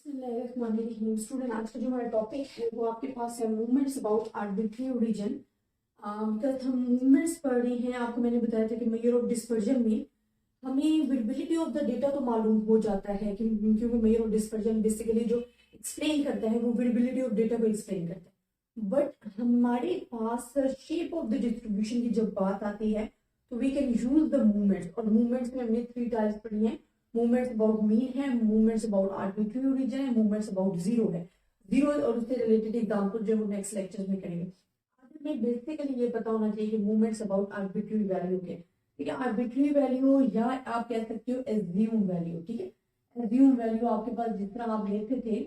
Student, आज का जो हमारा टॉपिक है वो आपके पास है movements about arbitrary origin. Because हम मूवमेंट्स पढ़ रहे हैं, आपको मैंने बताया था कि मेजर ऑफ डिस्पर्जन में हमें विजिबिलिटी ऑफ द डेटा तो मालूम हो जाता है क्योंकि मेजर ऑफ डिस्पर्जन बेसिकली जो एक्सप्लेन करता है वो विजिबिलिटी ऑफ डेटा को एक्सप्लेन करता है। बट हमारे पास शेप ऑफ द डिस्ट्रीब्यूशन की जब बात आती है तो we can use the movements, और मूवमेंट्स में हमने 3 टाइप्स पढ़ी हैं। मूवमेंट्स अबाउट मीन है, मूवमेंट्स अबाउट आर्बिट्री ओरिजिन है, मूवमेंट्स अबाउट जीरो है। जीरो और उससे रिलेटेड एग्जांपल जो हम नेक्स्ट लेक्चर में करेंगे। हमें बेसिकली ये पता होना चाहिए कि मूवमेंट्स अबाउट आर्बिट्री वैल्यू के, ठीक है। आर्बिट्री वैल्यू या आप कह सकते हो एज्यूम वैल्यू, ठीक है। एज्यूम वैल्यू आपके पास जिस तरह आप लेते थे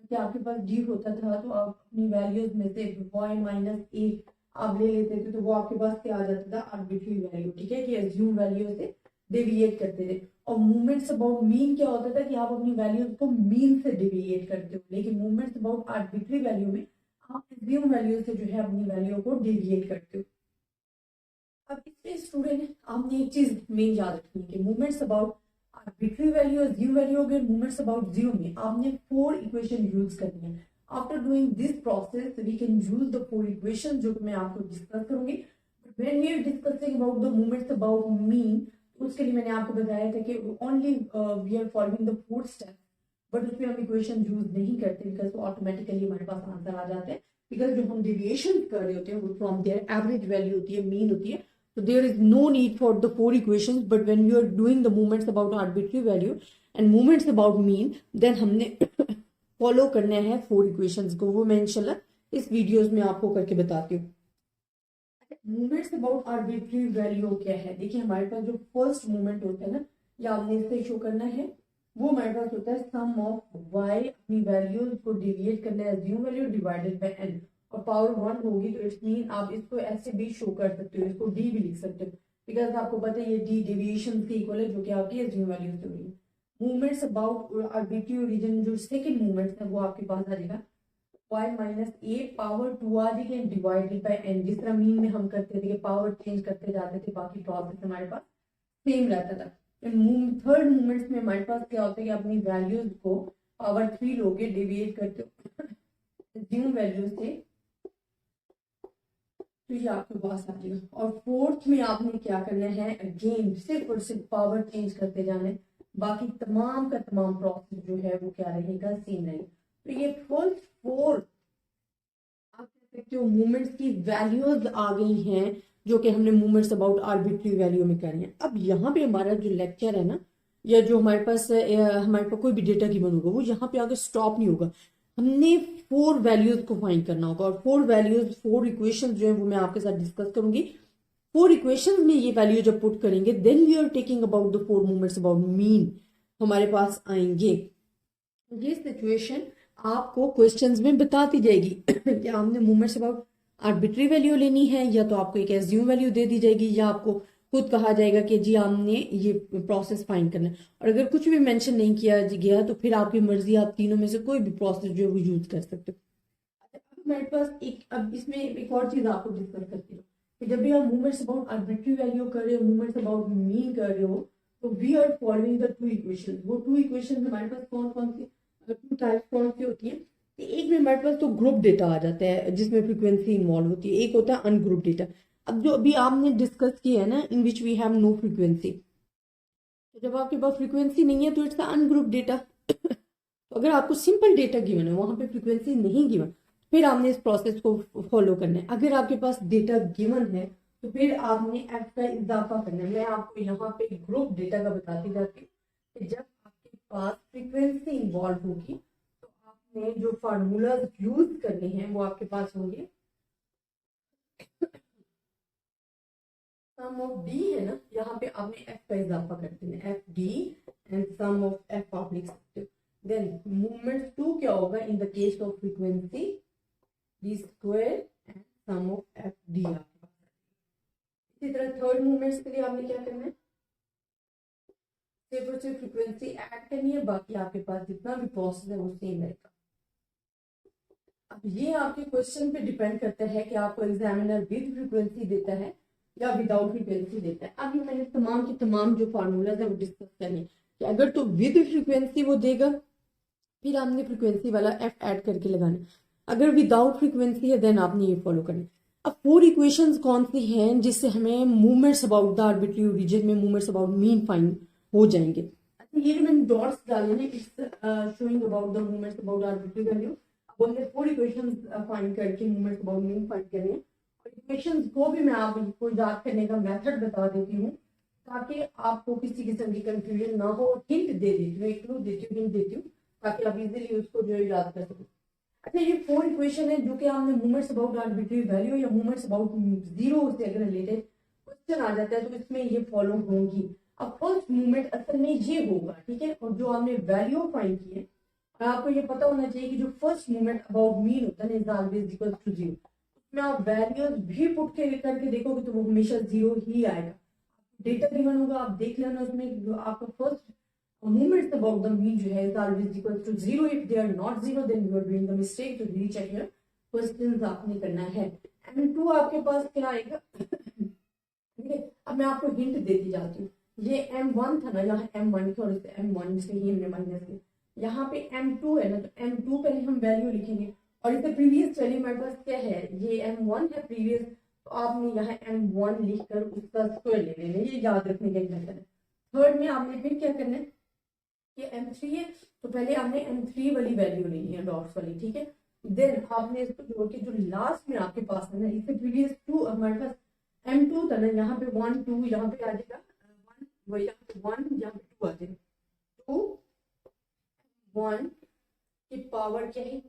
कि आपके पास जी होता था तो आप अपनी वैल्यूज में से y माइनस ए आप ले लेते थे तो वो आपके पास क्या आ जाता था, आर्बिट्री वैल्यू, ठीक है, कि एज्यूम वैल्यू से डेविएट करते थे। और मूवमेंट्स अबाउट मीन क्या होता था कि आप अपनी वैल्यूज को मीन से डेविएट करते हो, लेकिन मूवमेंट्स अबाउट आर्बिट्री वैल्यू में आप एज्यूम वैल्यू से जो है अपनी वैल्यू को डेविएट करते हो। अब इसमें स्टूडेंट आपने एक चीज मेन याद रखनी है कि movements about arbitrary value assume value हो गए, मूवमेंट्स अबाउट जीरो में आपने 4 इक्वेशन यूज करनी है। After doing this process we can use the 4 equation जो मैं आपको डिस्कस करूंगी। When we are discussing about the movements about mean, उसके लिए मैंने आपको बताया था कि only we are following the 4 step, but उसमें हम इक्वेशन यूज नहीं करते बिकॉज तो ऑटोमेटिकली हमारे पास आंसर आ जाते हैं। बिकॉज जो हम डेविएशन कर रहे होते हैं वो फ्रॉम देयर एवरेज वैल्यू होती है, मीन होती है, so there is no need for the 4 equations. But when you are doing the movements about arbitrary value and movements about mean, then हमने फॉलो करना है 4 इक्वेशंस को, वो मैं इंशाल्लाह इस वीडियोस में आपको करके बताती हूँ। मूवमेंट्स अबाउट आर्बिट्री वैल्यू क्या है, देखिए हमारे पास जो फर्स्ट मूवमेंट होता है ना, या आपने इससे शो करना है, वो हमारे पास होता है सम ऑफ y, अपनी वैल्यूज को डेविएट करना है assume value divided by n, और पावर 1 होगी तो इट्स मीन आप इसको ऐसे भी शो कर सकते हो, इसको d भी लिख सकते हो बिकॉज आपको पता है ये d डेविएशन के इक्वल है जो कि आपकी एज्यूम वैल्यू से हुई है। मूवमेंट्स अबाउट आर्बिट्री ओरिजिन जो सेकंड मूवमेंट्स है वो आपके पास आ जाएगा y माइनस ए पावर 2 आ जाएगी डिवाइडेड बाय n। जिस तरह मीन में हम करते थे कि पावर चेंज करते जाते थे, बाकी प्रोसेस हमारे पास सेम रहता था। थर्ड मूवमेंट्स में हमारे पास क्या होता है कि अपनी वैल्यूज को पावर 3 लोगे डिवाइड करते हो एज्यूम वैल्यू से, तो ये आपके पास आ जाएगा। और फोर्थ में आपने क्या करना है, अगेन सिर्फ और सिर्फ पावर चेंज करते जाना है, बाकी तमाम का तमाम प्रोसेस जो है वो क्या रहेगा, सेम रहेगा। तो ये फर्स्ट 4 आप कह सकते हो मूवमेंट्स की वैल्यूज आ गई हैं जो कि हमने मूवमेंट्स अबाउट आर्बिट्री वैल्यू में करी है। अब यहाँ पे हमारा जो लेक्चर है ना, या जो हमारे पास कोई भी डेटा गिवन होगा वो यहाँ पे आगे स्टॉप नहीं होगा, हमने 4 वैल्यूज को फाइंड करना होगा। और 4 वैल्यूज 4 इक्वेशन जो है वो मैं आपके साथ डिस्कस करूंगी। 4 इक्वेशन में ये वैल्यू जब पुट करेंगे then we are taking about the 4 movements about mean हमारे पास आएंगे। ये सिचुएशन आपको क्वेश्चंस में बताती जाएगी कि हमने मूवमेंट्स अबाउट आर्बिट्री वैल्यू लेनी है, या तो आपको एक एज्यूम वैल्यू दे दी जाएगी, या आपको खुद कहा जाएगा कि जी हमने ये प्रोसेस फाइंड करना है। और अगर कुछ भी मेंशन नहीं किया गया तो फिर आपकी मर्जी, आप तीनों में से कोई भी प्रोसेस जो है वो यूज कर सकते हो। अब हमारे पास अब इसमें एक और चीज आपको डिस्कस करती हूँ कि जब भी आप मूवमेंट्स अबाउट आर्बिट्री वैल्यू कर रहे हो, मूवमेंट्स अबाउट मीन कर रहे हो, तो we are following the 2 equation. वो 2 इक्वेशन हमारे पास कौन कौन सी 2 टाइप्स कौन सी होती है, एक में हमारे पास तो ग्रुप डेटा आ जाता है जिसमें फ्रीक्वेंसी इन्वॉल्व होती है, एक होता है अनग्रुप डेटा। अब जो अभी आपने डिस्कस किया है ना, in which we have no frequency, तो जब आपके पास फ्रीक्वेंसी नहीं है तो इट्स अनग्रुप डेटा। तो अगर आपको सिंपल डेटा गिवन है, वहां पे फ्रीक्वेंसी नहीं गिवन, फिर आपने इस प्रोसेस को फॉलो करना है। अगर आपके पास डेटा गिवन है तो फिर आपने एफ का इजाफा करना है। मैं आपको यहाँ पे ग्रुप डेटा का बताती जाती हूँ कि जब आपके पास फ्रीक्वेंसी इन्वॉल्व होगी जो फार्मूलाज यूज करने हैं वो आपके पास होंगे। सम ऑफ डी है ना, यहाँ पे आपने एफ का इजाफा कर देना, F D and sum of F आप लिख सकते हो। देन मूवमेंट 2 क्या होगा in the case of frequency, D square and sum of F D आपके पास। इसी तरह थर्ड मूवमेंट्स के लिए आपने क्या करना है, सिर्फ और सिर्फ फ्रीक्वेंसी ऐड करनी है, बाकी आपके पास जितना भी प्रोसेस है वो सेम रहेगा। अब ये आपके क्वेश्चन पे डिपेंड करता है कि आपको एग्जामिनर विद फ्रीक्वेंसी देता है या विदाउट फ्रीक्वेंसी देता है। अब ये मैंने तमाम की तमाम जो फार्मूलाज है वो डिस्कस करने कि अगर तो विद फ्रीक्वेंसी वो देगा फिर आपने फ्रीक्वेंसी वाला एफ ऐड करके लगाना। अगर विदाउट फ्रीक्वेंसी है देन आपने ये फॉलो करना। अब 4 इक्वेशंस कौन सी हैं जिससे हमें movements about the arbitrary region में मूवमेंट्स अबाउट मीन फाइंड हो जाएंगे। अच्छा, ये जो मैंने डॉट्स डाले हैं it's showing about the movements about arbitrary value. अब हमने 4 इक्वेशंस फाइंड करके मूवमेंट्स अबाउट मीन फाइंड करने हैं। और इक्वेशंस को भी मैं आपको याद करने का मेथड बता देती हूँ ताकि आपको किसी किस्म की कंफ्यूजन ना हो। हिंट दे देती हूँ, एक क्लू देती हूँ, हिंट देती हूँ ताकि आप इजीली उसको जो है याद कर सकें। अच्छा, ये 4 इक्वेशन है जो कि आपने मूवमेंट्स अबाउट आर्बिट्री वैल्यू या मूवमेंट्स अबाउट जीरो से अगर रिलेटेड क्वेश्चन आ जाता है तो इसमें ये फॉलो होंगी। अब फर्स्ट मूवमेंट असल में ये होगा, ठीक है, और जो आपने वैल्यू फाइंड की है और आपको ये पता होना चाहिए कि जो फर्स्ट मूवमेंट अबाउट मीन होता है is always equal to zero. उसमें आप वैल्यूज भी पुट करके देखोगे तो वो हमेशा जीरो ही आएगा। डेटा गिवन होगा, आप देख लेना उसमें जो आपका first movements about the mean जो है is always equal to zero. If they are not zero then you are doing the mistake. तो recheck your questions आपने करना है। M2 आपके पास क्या आएगा? ठीक है, अब मैं आपको हिंट देती जाती हूँ। ये M1 था ना, यहाँ M1 की और इसे M1 से ही हमने माइनस किया। यहाँ पे M2 है ना, तो M2 पहले हम वैल्यू लिखेंगे और इससे प्रीवियस वैल्यू हमारे पास क्या है, ये M1 है प्रीवियस, तो आपने यहाँ M1 लिखकर उसका स्क्वायर ले लेना, ये याद रखने का मेथड है। थर्ड में आपने फिर क्या करना है, ये M3 है तो पहले आपने M3 वाली वैल्यू लेनी है डॉट्स वाली, ठीक है। देन आपने इसको जोड़ के जो लास्ट में आपके पास है ना, इससे प्रीवियस 2 हमारे पास M2 था ना, यहाँ पे 1 2 यहाँ पे आ जाएगा 1, वो यहाँ पे 1 यहाँ पे 2 आ जाएगा। 2 1 की पावर क्या है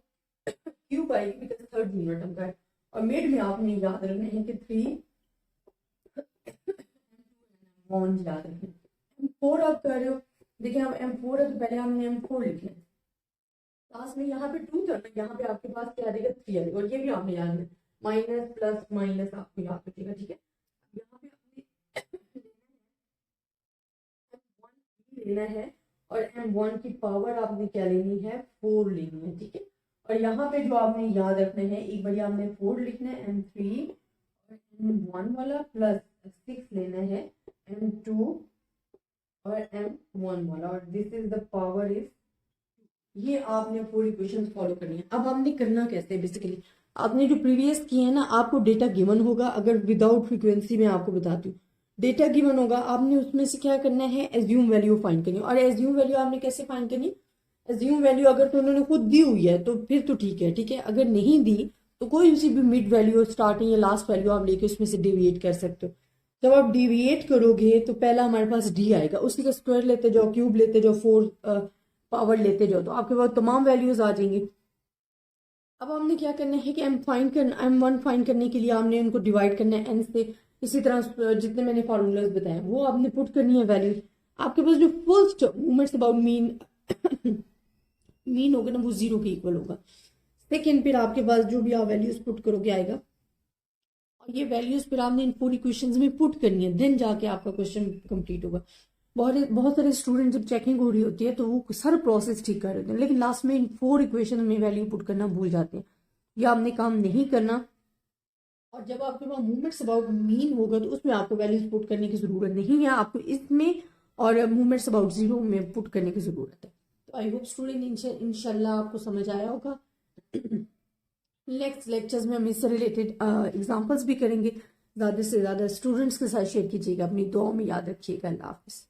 क्यूब आएगी बिकॉज थर्ड यूनिट हम का। और मिड में आपने याद रखना है कि 3 1 याद रखना। M4 आप कर रहे हो, देखिए हम M4 है तो पहले हमने M4 लिखना है। लास्ट में यहाँ पे 2 था ना, यहाँ पे आपके पास क्या आ जाएगा 3 आएगा। और ये भी आपने याद है माइनस प्लस माइनस आपको याद रखिएगा, ठीक है। यहाँ पे आपने M1 लेना है और M1 की पावर आपने क्या लेनी है 4 लेनी है, ठीक है। और यहाँ पे जो आपने याद रखना है, एक बार आपने 4 लिखना है M3 और M1 वाला प्लस 6 लेना है M2 और M1 वाला और this is the power is, ये आपने पूरी इक्वेशंस फॉलो करनी है। अब आपने करना कैसे है, बेसिकली आपने जो प्रीवियस किए हैं ना, आपको डेटा गिवन होगा। अगर विदाउट फ्रीक्वेंसी में आपको बताती हूँ, डेटा गिवन होगा, आपने उसमें से क्या करना है एज्यूम वैल्यू फाइंड करनी। और एज्यूम वैल्यू आपने कैसे फाइंड करनी, एज्यूम वैल्यू अगर तो उन्होंने खुद दी हुई है तो फिर तो ठीक है, ठीक है। अगर नहीं दी तो कोई सी भी मिड वैल्यू स्टार्टिंग या लास्ट वैल्यू आप लेके उसमें से डेविएट कर सकते हो। जब आप डिविएट करोगे तो पहला हमारे पास डी आएगा, उसी का स्क्वायर लेते जाओ, क्यूब लेते जाओ, 4 पावर लेते जाओ, तो आपके पास तमाम वैल्यूज आ जाएंगी। अब हमने क्या करना है कि M1 फाइंड करने के लिए हमने उनको डिवाइड करना है n से। इसी तरह जितने मैंने फार्मूलाज बताए वो आपने पुट करनी है वैल्यू। आपके पास जो फर्स्ट मूवमेंट्स अबाउट मीन होगा ना वो 0 के इक्वल होगा। सेकेंड फिर आपके पास जो भी आप वैल्यूज पुट करोगे आएगा, ये वैल्यूज फिर आपने इन 4 इक्वेशंस में पुट करनी है, देन जाके आपका क्वेश्चन कंप्लीट होगा। बहुत सारे स्टूडेंट जब चेकिंग हो रही होती है तो वो सारा प्रोसेस ठीक कर रहे हैं, लेकिन लास्ट में इन 4 इक्वेशन में वैल्यू पुट करना भूल जाते हैं। या आपने काम नहीं करना। और जब आपके पास मूवमेंट्स अबाउट मीन होगा तो उसमें आपको वैल्यूज पुट करने की जरूरत नहीं है, आपको इसमें और मूवमेंट्स अबाउट जीरो में पुट करने की जरूरत है। तो आई होप स्टूडेंट इंशाल्लाह आपको समझ आया होगा। नेक्स्ट लेक्चर्स में हम इससे रिलेटेड एग्जांपल्स भी करेंगे। ज़्यादा से ज़्यादा स्टूडेंट्स के साथ शेयर कीजिएगा, अपनी दुआओं में याद रखिएगा। अल्लाह हाफिज़।